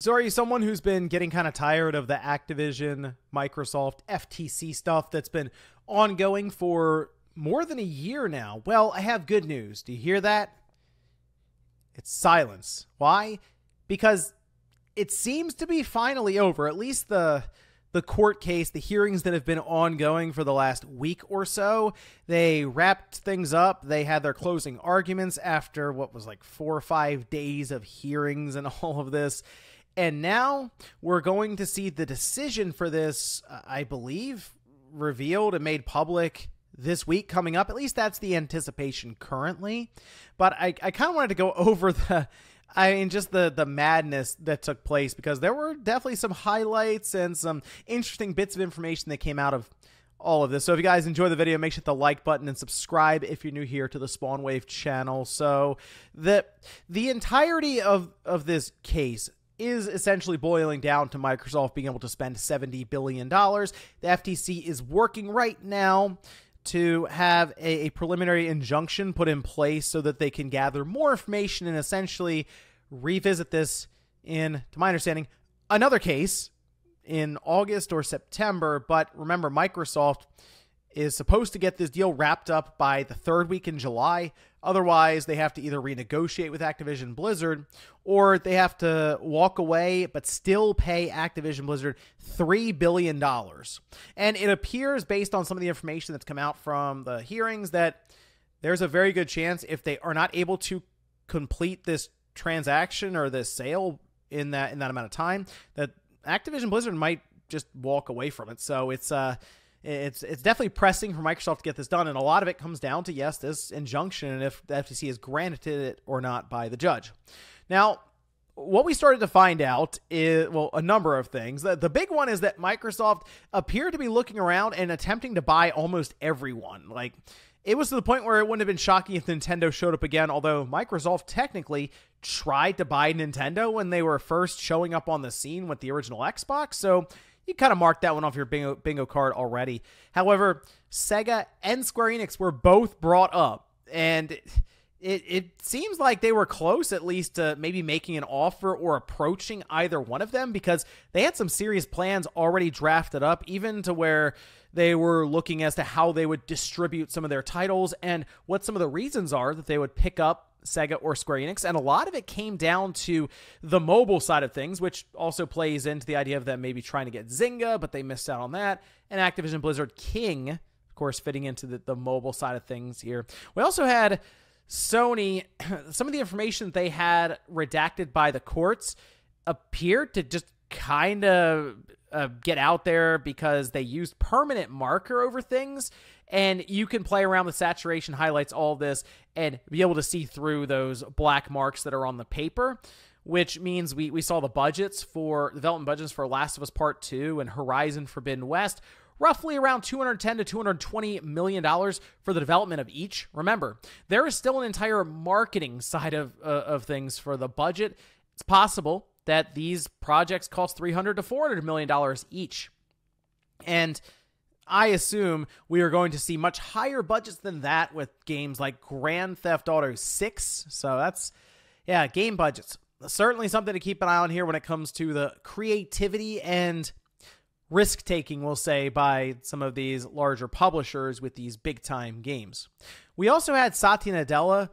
So are you someone who's been getting kind of tired of the Activision, Microsoft, FTC stuff that's been ongoing for more than a year now? Well, I have good news. Do you hear that? It's silence. Why? Because it seems to be finally over. At least the court case, the hearings that have been ongoing for the last week or so, they wrapped things up. They had their closing arguments after what was like 4 or 5 days of hearings and all of this. And now we're going to see the decision for this, I believe, revealed and made public this week coming up. At least that's the anticipation currently. But I kind of wanted to go over just the madness that took place, because there were definitely some highlights and some interesting bits of information that came out of all of this. So if you guys enjoy the video, make sure to hit the like button and subscribe if you're new here to the Spawn Wave channel. So the entirety of this case is essentially boiling down to Microsoft being able to spend $70 billion. The FTC is working right now to have a preliminary injunction put in place so that they can gather more information and essentially revisit this in, to my understanding, another case in August or September. But remember, Microsoft is supposed to get this deal wrapped up by the 3rd week in July. Otherwise, they have to either renegotiate with Activision Blizzard, or they have to walk away but still pay Activision Blizzard $3 billion. And it appears, based on some of the information that's come out from the hearings, that there's a very good chance, if they are not able to complete this transaction or this sale in that amount of time, that Activision Blizzard might just walk away from it. So it's definitely pressing for Microsoft to get this done, and a lot of it comes down to, yes, this injunction and if the FTC is granted it or not by the judge. Now, what we started to find out is, well, a number of things. The big one is that Microsoft appeared to be looking around and attempting to buy almost everyone. Like, it was to the point where it wouldn't have been shocking if Nintendo showed up again, although Microsoft technically tried to buy Nintendo when they were first showing up on the scene with the original Xbox. So you kind of marked that one off your bingo card already. However, Sega and Square Enix were both brought up, and it seems like they were close, at least, to maybe making an offer or approaching either one of them, because they had some serious plans already drafted up, even to where they were looking as to how they would distribute some of their titles and what some of the reasons are that they would pick up Sega or Square Enix. And a lot of it came down to the mobile side of things, which also plays into the idea of them maybe trying to get Zynga, but they missed out on that. And Activision Blizzard King, of course, fitting into the mobile side of things here. We also had Sony. Some of the information they had redacted by the courts appeared to just kind of get out there because they used permanent marker over things, and you can play around with saturation, highlights, all of this, and be able to see through those black marks that are on the paper, which means we saw the development budgets for Last of Us Part 2 and Horizon Forbidden West, roughly around $210 to $220 million for the development of each. Remember, there is still an entire marketing side of things for the budget. It's possible that these projects cost $300 to $400 million each. And I assume we are going to see much higher budgets than that with games like Grand Theft Auto 6. So that's, yeah, game budgets. Certainly something to keep an eye on here when it comes to the creativity and risk-taking, we'll say, by some of these larger publishers with these big-time games. We also had Satya Nadella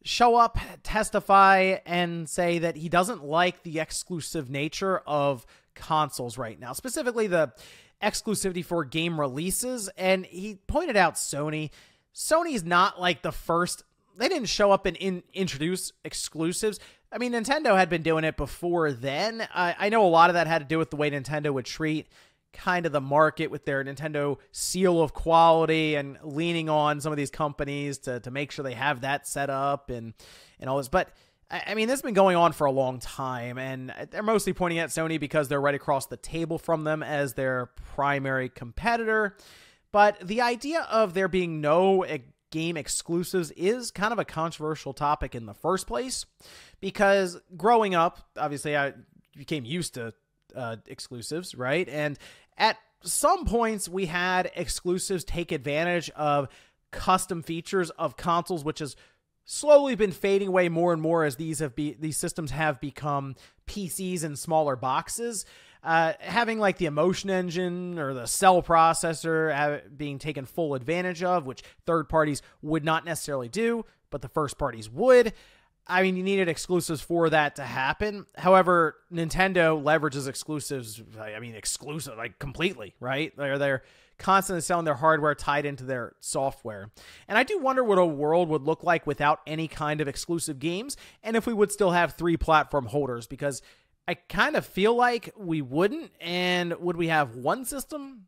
show up, testify, and say that he doesn't like the exclusive nature of consoles right now, specifically the exclusivity for game releases. And he pointed out Sony's not like the first. They didn't show up and introduce exclusives. I mean, Nintendo had been doing it before then. I know a lot of that had to do with the way Nintendo would treat kind of the market with their Nintendo seal of quality and leaning on some of these companies to make sure they have that set up and all this. But I mean, this has been going on for a long time, and they're mostly pointing at Sony because they're right across the table from them as their primary competitor. But the idea of there being no game exclusives is kind of a controversial topic in the first place, because growing up, obviously, I became used to exclusives, right? And at some points, we had exclusives take advantage of custom features of consoles, which is slowly been fading away more and more as these systems have become PCs in smaller boxes. Having like the emotion engine or the cell processor being taken full advantage of, which third parties would not necessarily do, but the first parties would. I mean, you needed exclusives for that to happen. However, Nintendo leverages exclusives, like completely, right? They're constantly selling their hardware tied into their software. And I do wonder what a world would look like without any kind of exclusive games, and if we would still have 3 platform holders, because I kind of feel like we wouldn't. And would we have one system?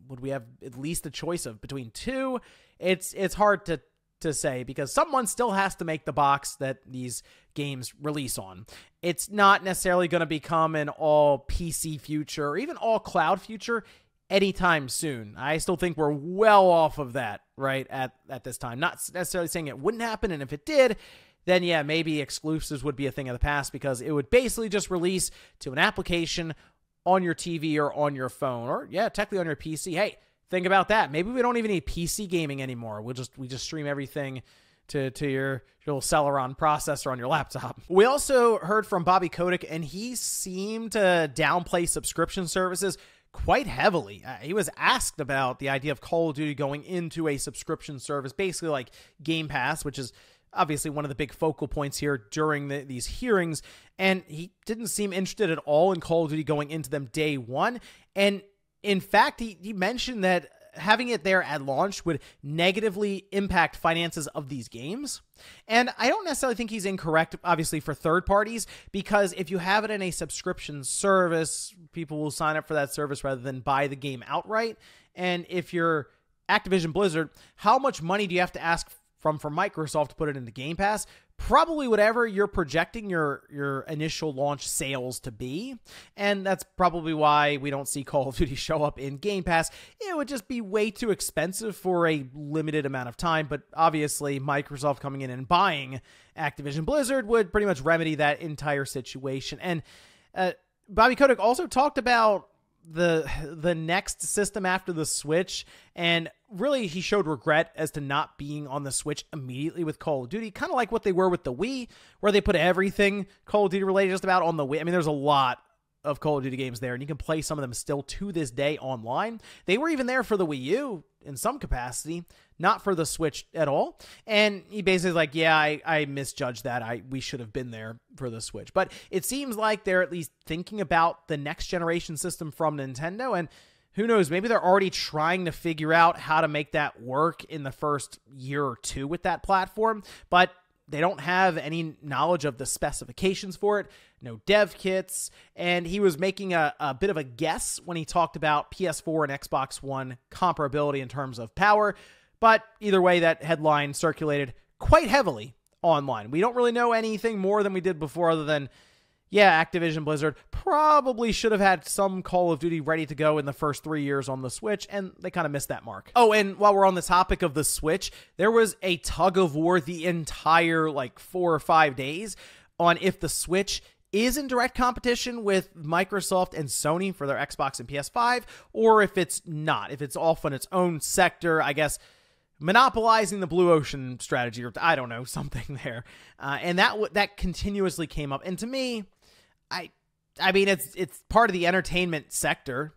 Would we have at least a choice of between 2? It's hard to say, because someone still has to make the box that these games release on. It's not necessarily going to become an all PC future or even all cloud future anytime soon. I still think we're well off of that right at this time. Not necessarily saying it wouldn't happen, and if it did, then yeah, maybe exclusives would be a thing of the past, because it would basically just release to an application on your TV or on your phone, or yeah, technically on your PC. Hey, think about that. Maybe we don't even need PC gaming anymore. We just stream everything to your little Celeron processor on your laptop. We also heard from Bobby Kotick, and he seemed to downplay subscription services quite heavily. He was asked about the idea of Call of Duty going into a subscription service, basically like Game Pass, which is obviously one of the big focal points here during these hearings, and he didn't seem interested at all in Call of Duty going into them day one. And in fact, he mentioned that having it there at launch would negatively impact finances of these games. And I don't necessarily think he's incorrect, obviously, for third parties, because if you have it in a subscription service, people will sign up for that service rather than buy the game outright. And if you're Activision Blizzard, how much money do you have to ask from Microsoft to put it into Game Pass? Probably whatever you're projecting your initial launch sales to be. And that's probably why we don't see Call of Duty show up in Game Pass. It would just be way too expensive for a limited amount of time. But obviously, Microsoft coming in and buying Activision Blizzard would pretty much remedy that entire situation. And Bobby Kotick also talked about the next system after the Switch, and really he showed regret as to not being on the Switch immediately with Call of Duty, kind of like what they were with the Wii, where they put everything Call of Duty related just about on the Wii. I mean, there's a lot of Call of Duty games there, and you can play some of them still to this day online. They were even there for the Wii U in some capacity, not for the Switch at all. And he basically like, yeah, I misjudged that. We should have been there for the Switch. But it seems like they're at least thinking about the next generation system from Nintendo, and who knows, maybe they're already trying to figure out how to make that work in the first year or two with that platform, but they don't have any knowledge of the specifications for it, no dev kits, and he was making a bit of a guess when he talked about PS4 and Xbox One comparability in terms of power, but either way, that headline circulated quite heavily online. We don't really know anything more than we did before, other than, yeah, Activision Blizzard probably should have had some Call of Duty ready to go in the first 3 years on the Switch, and they kind of missed that mark. Oh, and while we're on the topic of the Switch, there was a tug of war the entire 4 or 5 days on if the Switch is in direct competition with Microsoft and Sony for their Xbox and PS5, or if it's not, if it's off on its own sector, I guess, monopolizing the blue ocean strategy, or I don't know, something there. And that continuously came up. And to me, I mean, it's part of the entertainment sector.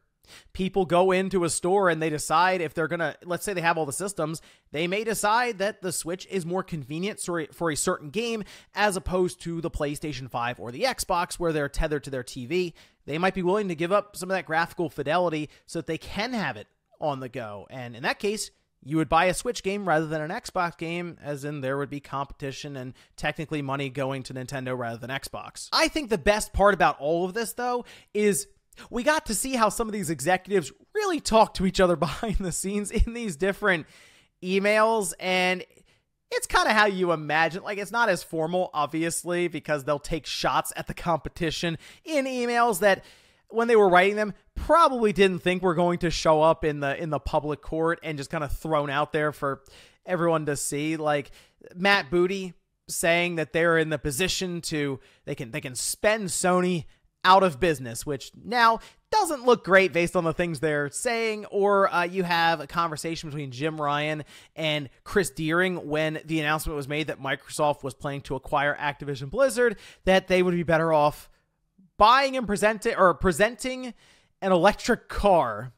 People go into a store and they decide if they're going to, let's say they have all the systems, they may decide that the Switch is more convenient for a certain game as opposed to the PlayStation 5 or the Xbox, where they're tethered to their TV. They might be willing to give up some of that graphical fidelity so that they can have it on the go. And in that case, you would buy a Switch game rather than an Xbox game, as in there would be competition and technically money going to Nintendo rather than Xbox. I think the best part about all of this, though, is we got to see how some of these executives really talk to each other behind the scenes in these different emails, and it's kind of how you imagine. It's not as formal, obviously, because they'll take shots at the competition in emails that, when they were writing them, probably didn't think were going to show up in the public court and just kind of thrown out there for everyone to see. Like Matt Booty saying that they're in the position to, they can spend Sony out of business, which now doesn't look great based on the things they're saying. Or you have a conversation between Jim Ryan and Chris Deering when the announcement was made that Microsoft was planning to acquire Activision Blizzard, that they would be better off buying and presenting an electric car.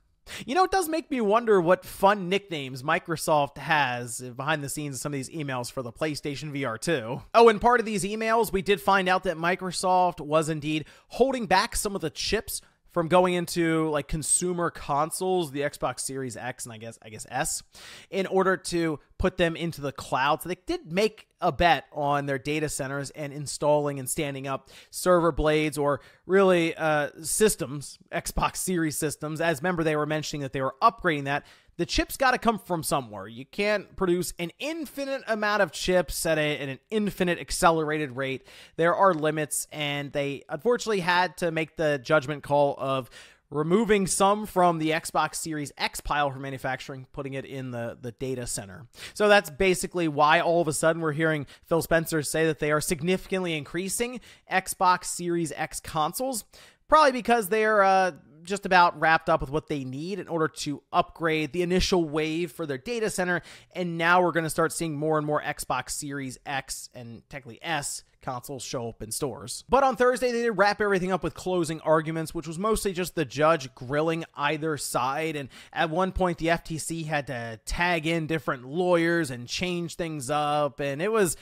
You know, it does make me wonder what fun nicknames Microsoft has behind the scenes of some of these emails for the PlayStation VR 2. Oh, and part of these emails, we did find out that Microsoft was indeed holding back some of the chips from going into like consumer consoles, the Xbox Series X and I guess S, in order to put them into the cloud. So they did make a bet on their data centers and installing and standing up server blades, or really systems, Xbox Series systems. As remember, they were mentioning that they were upgrading that. The chips got to come from somewhere. You can't produce an infinite amount of chips at an infinite accelerated rate. There are limits, and they unfortunately had to make the judgment call of removing some from the Xbox Series X pile for manufacturing, putting it in the data center. So that's basically why all of a sudden we're hearing Phil Spencer say that they are significantly increasing Xbox Series X consoles, probably because they're just about wrapped up with what they need in order to upgrade the initial wave for their data center. And now we're going to start seeing more and more Xbox Series X and technically S consoles show up in stores. But on Thursday, they did wrap everything up with closing arguments, which was mostly just the judge grilling either side. And at one point, the FTC had to tag in different lawyers and change things up. And it was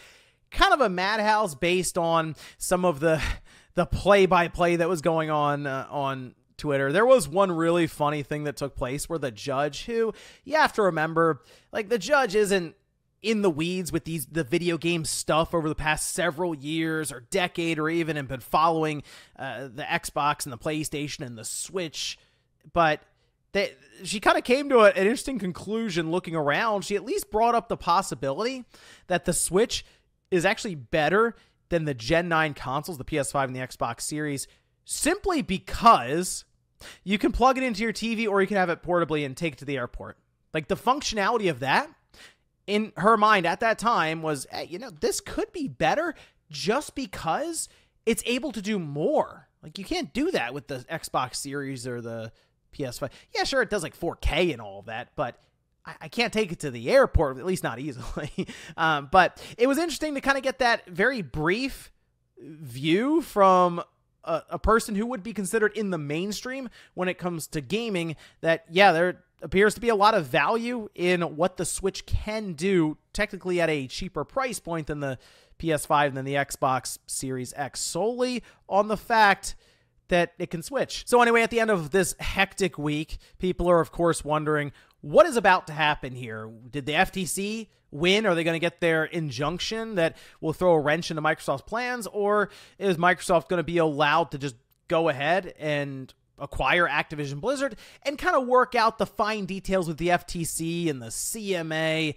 kind of a madhouse based on some of the play-by-play that was going on Twitter. There was one really funny thing that took place where the judge, who you have to remember, like, the judge isn't in the weeds with the video game stuff over the past several years or decade, or even have been following the Xbox and the PlayStation and the Switch, but she kind of came to an interesting conclusion looking around. She at least brought up the possibility that the Switch is actually better than the Gen 9 consoles, the PS5 and the Xbox Series, simply because you can plug it into your TV or you can have it portably and take it to the airport. Like, the functionality of that, in her mind at that time, was, hey, you know, this could be better just because it's able to do more. Like, you can't do that with the Xbox Series or the PS5. Yeah, sure, it does like 4K and all of that, but I can't take it to the airport, at least not easily. But it was interesting to kind of get that very brief view from a person who would be considered in the mainstream when it comes to gaming, that, yeah, there appears to be a lot of value in what the Switch can do, technically at a cheaper price point than the PS5 and then the Xbox Series X, solely on the fact that it can switch. So anyway, at the end of this hectic week, people are, of course, wondering what is about to happen here. Did the FTC win? Are they going to get their injunction that will throw a wrench into Microsoft's plans? Or is Microsoft going to be allowed to just go ahead and acquire Activision Blizzard and kind of work out the fine details with the FTC and the CMA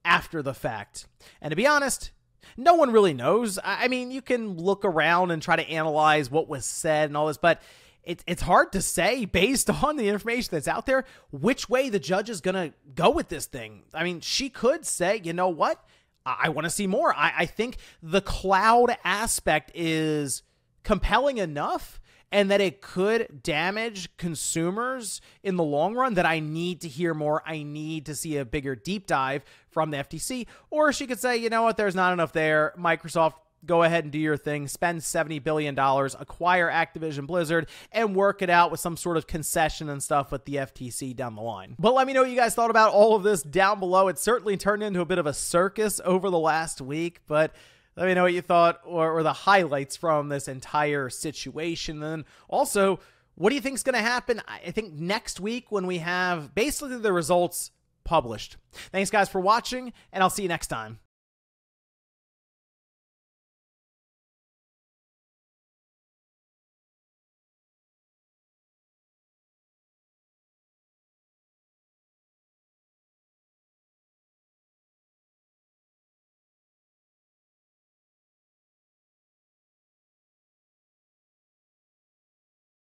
after the fact? And to be honest, no one really knows. I mean, you can look around and try to analyze what was said and all this, but it's hard to say based on the information that's out there which way the judge is going to go with this thing. I mean, she could say, you know what? I want to see more. I think the cloud aspect is compelling enough and that it could damage consumers in the long run that I need to hear more. I need to see a bigger deep dive from the FTC. Or she could say, you know what, there's not enough there. Microsoft, go ahead and do your thing. Spend $70 billion, acquire Activision Blizzard, and work it out with some sort of concession and stuff with the FTC down the line. But let me know what you guys thought about all of this down below. It certainly turned into a bit of a circus over the last week, but let me know what you thought, or the highlights from this entire situation. And also, what do you think is going to happen? I think next week when we have basically the results published. Thanks, guys, for watching, and I'll see you next time.